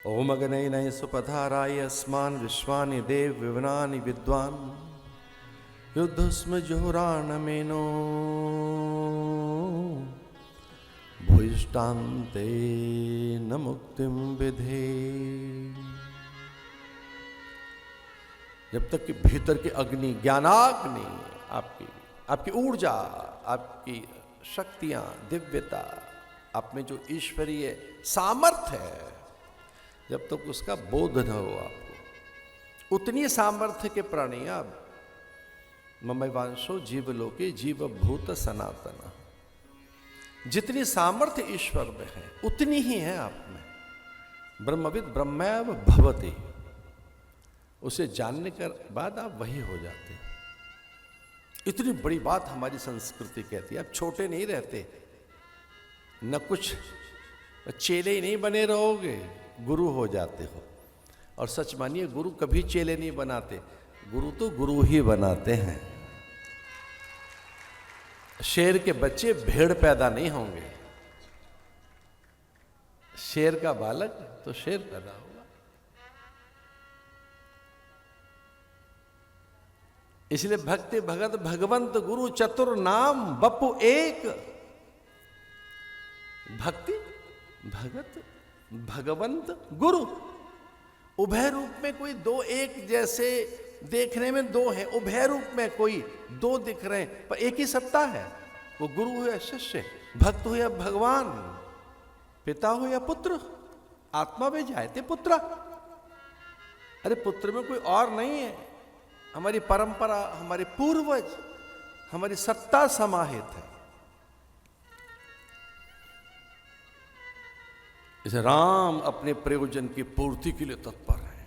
ओम अग्नये सुपथाराय अस्मान् विश्वानि देव विवनानि विद्वान् युद्धस्म जोरानमेनो भूयिष्ठान्ते न मुक्तिं विधे। जब तक कि भीतर की अग्नि, ज्ञानाग्नि, आपकी ऊर्जा, आपकी शक्तियां, दिव्यता, आप में जो ईश्वरीय सामर्थ्य है, जब तक उसका बोध न हो आपको, उतनी सामर्थ्य के प्राणी आप ममैवांशो जीवलोके जीवभूत सनातन, जितनी सामर्थ्य ईश्वर में है उतनी ही है आप में। ब्रह्मविद ब्रह्मैव भवति, उसे जानने के बाद आप वही हो जाते हैं। इतनी बड़ी बात हमारी संस्कृति कहती है। आप छोटे नहीं रहते, न कुछ चेले ही नहीं बने रहोगे, गुरु हो जाते हो। और सच मानिए, गुरु कभी चेले नहीं बनाते, गुरु तो गुरु ही बनाते हैं। शेर के बच्चे भेड़ पैदा नहीं होंगे, शेर का बालक तो शेर पैदा होगा। इसलिए भक्ति भगत भगवंत गुरु चतुर नाम बपु एक। भक्ति भगत भगवंत गुरु, उभय रूप में कोई दो एक जैसे देखने में दो है, उभय रूप में कोई दो दिख रहे हैं, पर एक ही सत्ता है। वो गुरु हो या शिष्य, भक्त हो या भगवान, पिता हो या पुत्र, आत्मा में जायते पुत्र। अरे पुत्र में कोई और नहीं है, हमारी परंपरा, हमारे पूर्वज, हमारी सत्ता समाहित है। इसे राम अपने प्रयोजन की पूर्ति के लिए तत्पर है।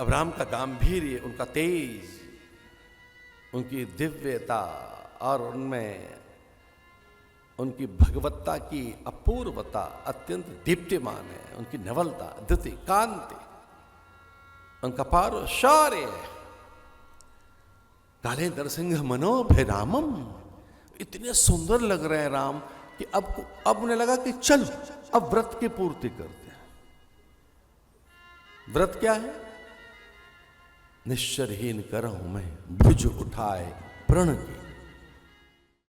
अब राम का गांभीर्य, उनका तेज, उनकी दिव्यता और उनमें उनकी भगवत्ता की अपूर्वता अत्यंत दीप्तिमान है। उनकी नवलता, द्युति, कांति, उनका पारो शौर्य। काले नरसिंह मनोभिरामम, इतने सुंदर लग रहे हैं राम कि अब उन्हें लगा कि चल अब व्रत की पूर्ति करते हैं। व्रत क्या है? निश्चरहीन करहूं मैं भुज उठाए प्रण की।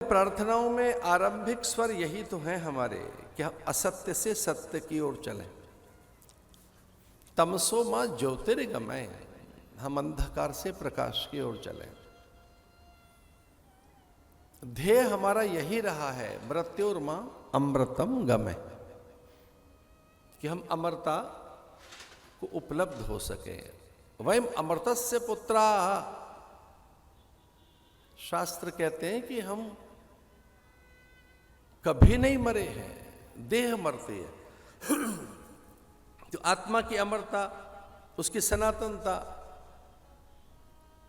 प्रार्थनाओं में आरंभिक स्वर यही तो है हमारे कि हम असत्य से सत्य की ओर चलें। तमसो मां ज्योतिर्गमय, हम अंधकार से प्रकाश की ओर चलें। ध्येय हमारा यही रहा है, मृत्युर्मा अमृतम गमय, कि हम अमरता को उपलब्ध हो सके। वयम अमृतस्य पुत्रा, शास्त्र कहते हैं कि हम कभी नहीं मरे हैं, देह मरती है। तो आत्मा की अमरता, उसकी सनातनता,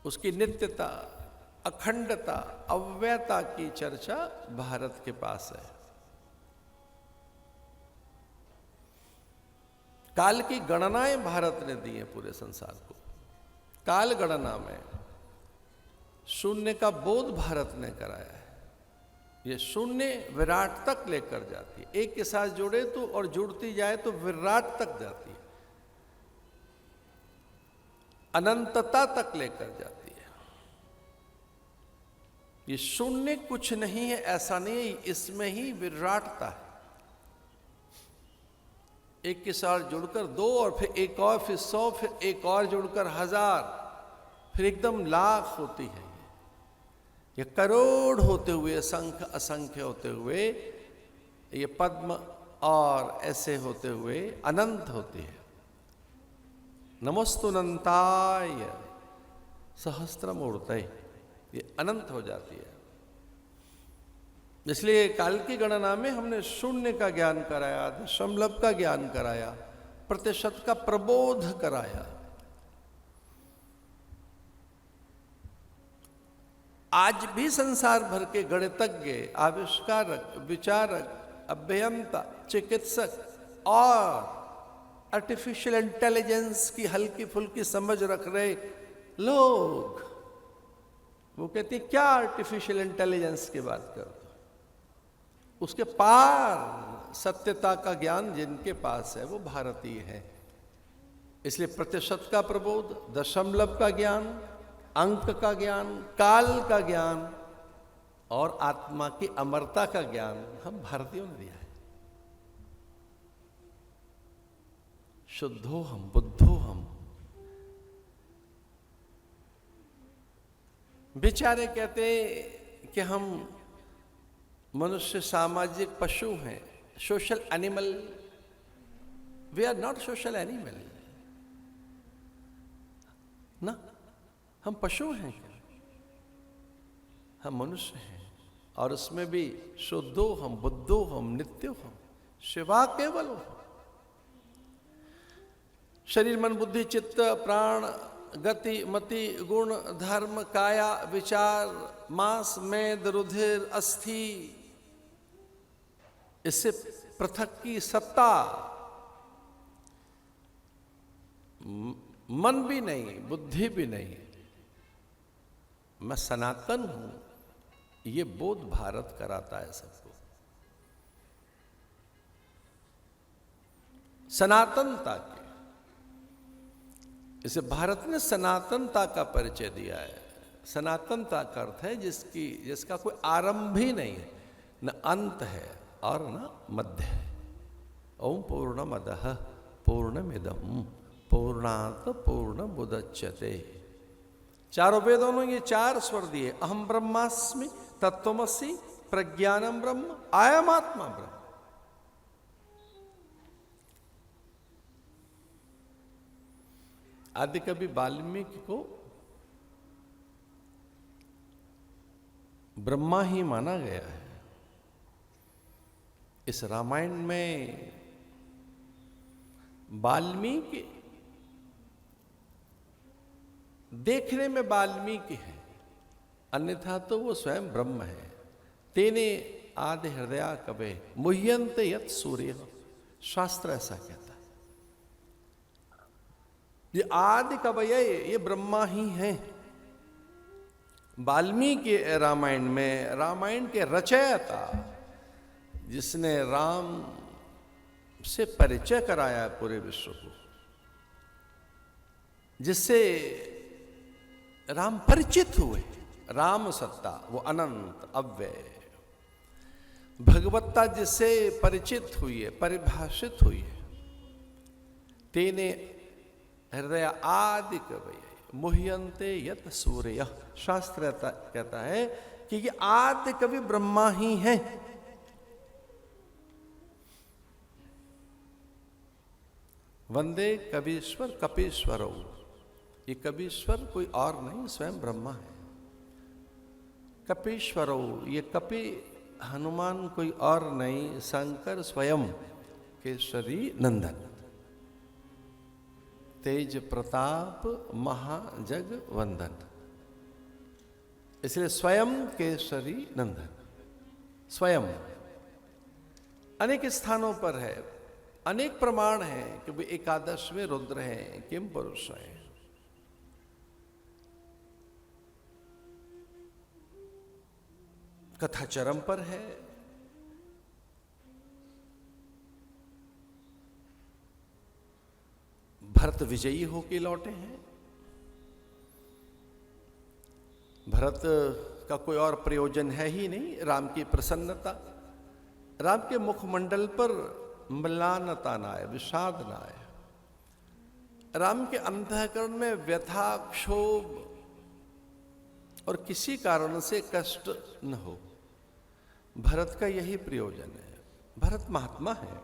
उसकी नित्यता, अखंडता, अव्ययता की चर्चा भारत के पास है। काल की गणनाएं भारत ने दी है पूरे संसार को। काल गणना में शून्य का बोध भारत ने कराया है। ये शून्य विराट तक लेकर जाती है, एक के साथ जुड़े तो और जुड़ती जाए तो विराट तक जाती है, अनंतता तक लेकर जाती है। ये शून्य कुछ नहीं है ऐसा नहीं है, इसमें ही विराटता है। एक के साथ जुड़कर दो, और फिर एक और, फिर 100, फिर एक और जुड़कर 1000, फिर एकदम लाख होती है। ये करोड़ होते हुए, असंख्य असंख्य होते हुए, ये पद्म और ऐसे होते हुए अनंत होती है। नमोस्तुनंताय सहस्त्रमूर्तये, ये अनंत हो जाती है। इसलिए काल की गणना में हमने शून्य का ज्ञान कराया, दशमलव का ज्ञान कराया, प्रतिशत का प्रबोध कराया। आज भी संसार भर के गणितज्ञ, आविष्कारक, विचारक, अभियंता, चिकित्सक और आर्टिफिशियल इंटेलिजेंस की हल्की फुल्की समझ रख रहे लोग, वो कहते क्या आर्टिफिशियल इंटेलिजेंस की बात कर, उसके पार सत्यता का ज्ञान जिनके पास है वो भारतीय है। इसलिए प्रतिशत का प्रबोध, दशमलव का ज्ञान, अंक का ज्ञान, काल का ज्ञान और आत्मा की अमरता का ज्ञान हम भारतीयों ने दिया है। शुद्धो हम, बुद्धो हम। बेचारे कहते कि हम मनुष्य सामाजिक पशु हैं, social animal. We are not social animal ना, हम पशु हैं क्या? हम मनुष्य हैं और उसमें भी शुद्धो हम, बुद्धो हम, नित्यो हम, शिवा केवलो हम। शरीर, मन, बुद्धि, चित्त, प्राण, गति, मति, गुण, धर्म, काया, विचार, मांस, मेद, रुधिर, अस्थि, इससे पृथक की सत्ता मन भी नहीं, बुद्धि भी नहीं। मैं सनातन हूं, ये बोध भारत कराता है सबको। सनातनता के, इसे भारत ने सनातनता का परिचय दिया है। सनातनता का अर्थ है जिसका कोई आरंभ ही नहीं है, न अंत है और न मध्य है। ओम पूर्णमदः पूर्णमिदं पूर्णात् पूर्णमुदच्यते। चारों वेदों ने ये 4 स्वर दिए। अहम ब्रह्मास्मि, तत्त्वमसि, प्रज्ञानम ब्रह्म, अयम आत्मा ब्रह्म। आदि कवि वाल्मीकि को ब्रह्मा ही माना गया है। इस रामायण में वाल्मीकि देखने में वाल्मीकि है, अन्यथा तो वो स्वयं ब्रह्म है। तेने आदि हृदया कवे मुह्यन्ते यत् सूर्य, शास्त्र ऐसा कहता है। ये आदि कवय, ये ब्रह्मा ही हैं। वाल्मीकि रामायण में, रामायण के रचयिता, जिसने राम से परिचय कराया पूरे विश्व को, जिससे राम परिचित हुए। राम सत्ता, वो अनंत अव्यय भगवत्ता जिससे परिचित हुई है, परिभाषित हुई है। तेने हृदय आदि कवय मुह्यन्ते यत् सूर्य, शास्त्र कहता है कि ये आदि कवि ब्रह्मा ही हैं। वंदे कवीश्वर कपीश्वरो, ये कपीश्वर कोई और नहीं, स्वयं ब्रह्मा है। कपीश्वरो, ये कपि हनुमान कोई और नहीं, शंकर स्वयं केशरी नंदन, तेज प्रताप महाजग वंदन। इसलिए स्वयं केशरी नंदन, स्वयं अनेक स्थानों पर है, अनेक प्रमाण हैं कि वे एकादशवें रुद्र हैं, किम पुरुष हैं। कथा चरम पर है। भरत विजयी होके लौटे हैं। भरत का कोई और प्रयोजन है ही नहीं, राम की प्रसन्नता। राम के मुखमंडल पर म्लानता ना आए, विषाद ना आए। राम के अंतःकरण में व्यथा, क्षोभ और किसी कारण से कष्ट न हो। भरत का यही प्रयोजन है। भरत महात्मा है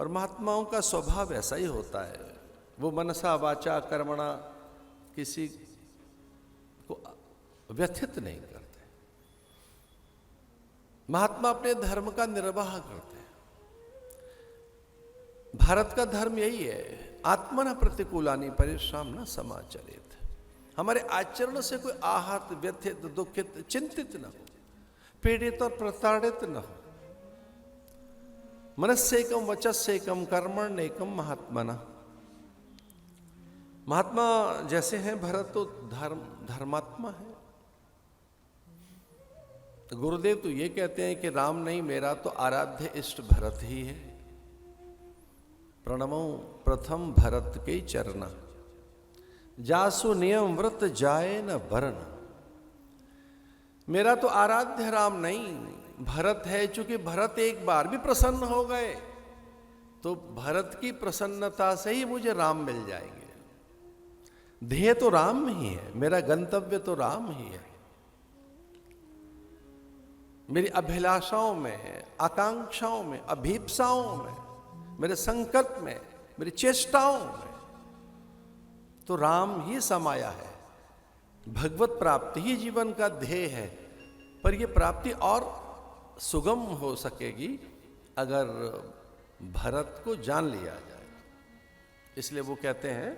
और महात्माओं का स्वभाव ऐसा ही होता है। वो मनसा वाचा कर्मणा किसी को व्यथित नहीं करते। महात्मा अपने धर्म का निर्वाह करते हैं। भारत का धर्म यही है, आत्मना प्रतिकूलानि परिश्रम न समाचरित। हमारे आचरण से कोई आहत, व्यथित, दुखित, चिंतित न हो, पीड़ित और प्रताड़ित न हो। मनस्सेकम वचस्सेकम कर्मण्येकम महात्मना। महात्मा जैसे हैं भरत, तो धर्मात्मा है। गुरुदेव तो ये कहते हैं कि राम नहीं, मेरा तो आराध्य इष्ट भरत ही है। प्रणमो प्रथम भरत के चरण, जासु नियम व्रत जाए न वरण। मेरा तो आराध्य राम नहीं, भरत है। चूंकि भरत एक बार भी प्रसन्न हो गए तो भरत की प्रसन्नता से ही मुझे राम मिल जाएंगे। ध्येय तो राम ही है, मेरा गंतव्य तो राम ही है। मेरी अभिलाषाओं में है, आकांक्षाओं में, अभीप्साओं में, मेरे संकल्प में, मेरी चेष्टाओं में तो राम ही समाया है। भगवत प्राप्ति ही जीवन का ध्येय है। पर यह प्राप्ति और सुगम हो सकेगी अगर भरत को जान लिया जाए। इसलिए वो कहते हैं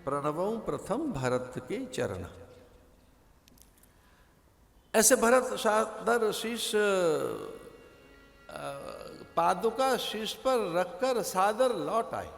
प्रणवं प्रथम भरत के चरण। ऐसे भरत सादर शीश पादुका शीश पर रखकर सादर लौट आए।